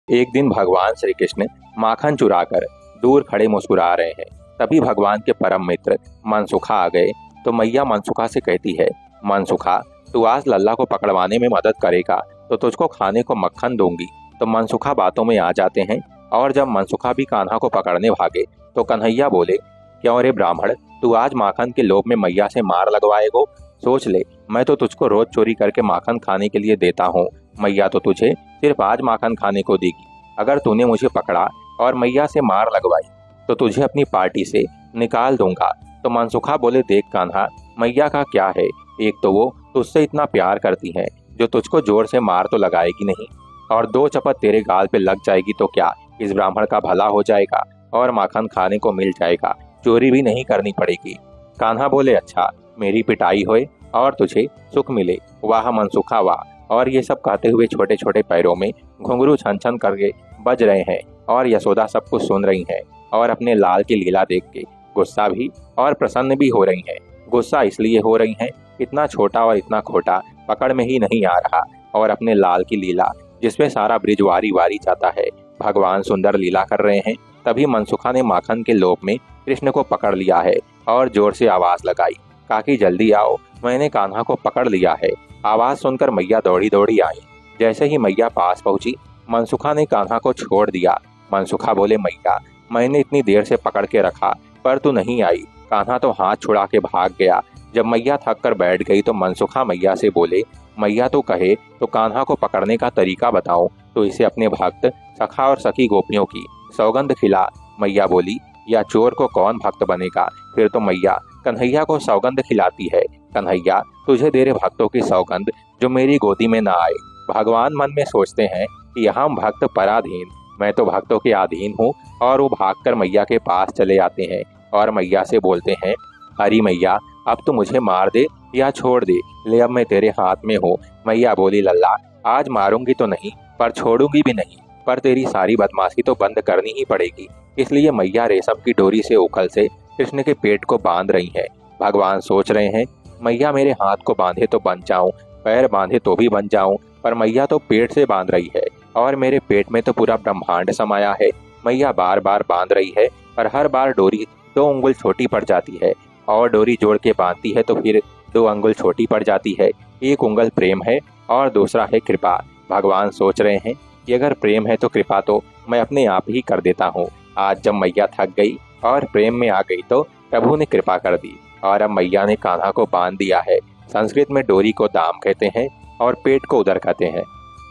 एक दिन भगवान श्री कृष्ण माखन चुराकर दूर खड़े मुस्कुरा रहे हैं। तभी भगवान के परम मित्र मनसुखा आ गए। तो मैया मनसुखा से कहती है, मनसुखा तू आज लल्ला को पकड़वाने में मदद करेगा तो तुझको खाने को मक्खन दूंगी। तो मनसुखा बातों में आ जाते हैं और जब मनसुखा भी कान्हा को पकड़ने भागे तो कन्हैया बोले, क्यों रे ब्राह्मण, तू आज माखन के लोभ में मैया से मार लगवाएगो? सोच ले, मैं तो तुझको रोज चोरी करके माखन खाने के लिए देता हूँ। मैया तो तुझे सिर्फ आज माखन खाने को देगी। अगर तूने मुझे पकड़ा और मैया से मार लगवाई तो तुझे अपनी पार्टी से निकाल दूंगा। तो मनसुखा बोले, देख कान्हा, मैया का क्या है, एक तो वो तुझसे इतना प्यार करती है जो तुझको जोर से मार तो लगाएगी नहीं, और दो चपत तेरे गाल पे लग जाएगी तो क्या इस ब्राह्मण का भला हो जाएगा और माखन खाने को मिल जाएगा, चोरी भी नहीं करनी पड़ेगी। कान्हा बोले, अच्छा मेरी पिटाई होए और तुझे सुख मिले, वाह मनसुखा वाह। और ये सब कहते हुए छोटे छोटे पैरों में घुंघरू छन छन करके बज रहे हैं और यशोदा सब कुछ सुन रही हैं और अपने लाल की लीला देख के गुस्सा भी और प्रसन्न भी हो रही हैं। गुस्सा इसलिए हो रही हैं, इतना छोटा और इतना खोटा पकड़ में ही नहीं आ रहा, और अपने लाल की लीला जिसमें सारा ब्रिज वारी वारी जाता है, भगवान सुंदर लीला कर रहे हैं। तभी मनसुखा ने माखन के लोभ में कृष्ण को पकड़ लिया है और जोर से आवाज लगाई, काकी जल्दी आओ, मैंने कान्हा को पकड़ लिया है। आवाज सुनकर मैया दौड़ी दौड़ी आई। जैसे ही मैया पास पहुंची, मनसुखा ने कान्हा को छोड़ दिया। मनसुखा बोले, मैया मैंने इतनी देर से पकड़ के रखा पर तू नहीं आई। कान्हा तो हाथ छुड़ा के भाग गया। जब मैया थक कर बैठ गई तो मनसुखा मैया से बोले, मैया तो कहे तो कान्हा को पकड़ने का तरीका बताओ, तो इसे अपने भक्त सखा और सखी गोपियों की सौगंध खिला। मैया बोली, या चोर को कौन भक्त बनेगा, फिर तो मैया कन्हैया को सौगंध खिलाती है। कन्हैया तुझे तेरे भक्तों की सौगंध जो मेरी गोदी में ना आए। भगवान मन में सोचते हैं कि हम भक्त पराधीन, मैं तो भक्तों के अधीन हूँ, और वो भागकर मैया के पास चले आते हैं और मैया से बोलते हैं, हरी मैया अब तो मुझे मार दे या छोड़ दे, ले अब मैं तेरे हाथ में हूँ। मैया बोली, लल्ला आज मारूंगी तो नहीं पर छोड़ूंगी भी नहीं, पर तेरी सारी बदमाशी तो बंद करनी ही पड़ेगी। इसलिए मैया रेशम की डोरी से उखल से कृष्ण के पेट को बांध रही है। भगवान सोच रहे हैं, मैया मेरे हाथ को बांधे तो बन जाऊं, पैर बांधे तो भी बन जाऊं, पर मैया तो पेट से बांध रही है और मेरे पेट में तो पूरा ब्रह्मांड समाया है। मैया बार बार बांध रही है पर हर बार डोरी 2 अंगुल छोटी पड़ जाती है, और डोरी जोड़ के बांधती है तो फिर 2 अंगुल छोटी पड़ जाती है। एक उंगल प्रेम है और दूसरा है कृपा। भगवान सोच रहे हैं कि अगर प्रेम है तो कृपा तो मैं अपने आप ही कर देता हूँ। आज जब मैया थक गई और प्रेम में आ गई तो प्रभु ने कृपा कर दी, और अब मैया ने कान्हा को बांध दिया है। संस्कृत में डोरी को दाम कहते हैं और पेट को उदर कहते हैं।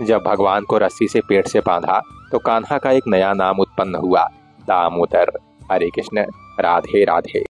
जब भगवान को रस्सी से पेट से बांधा तो कान्हा का एक नया नाम उत्पन्न हुआ, दामोदर। हरे कृष्ण, राधे राधे।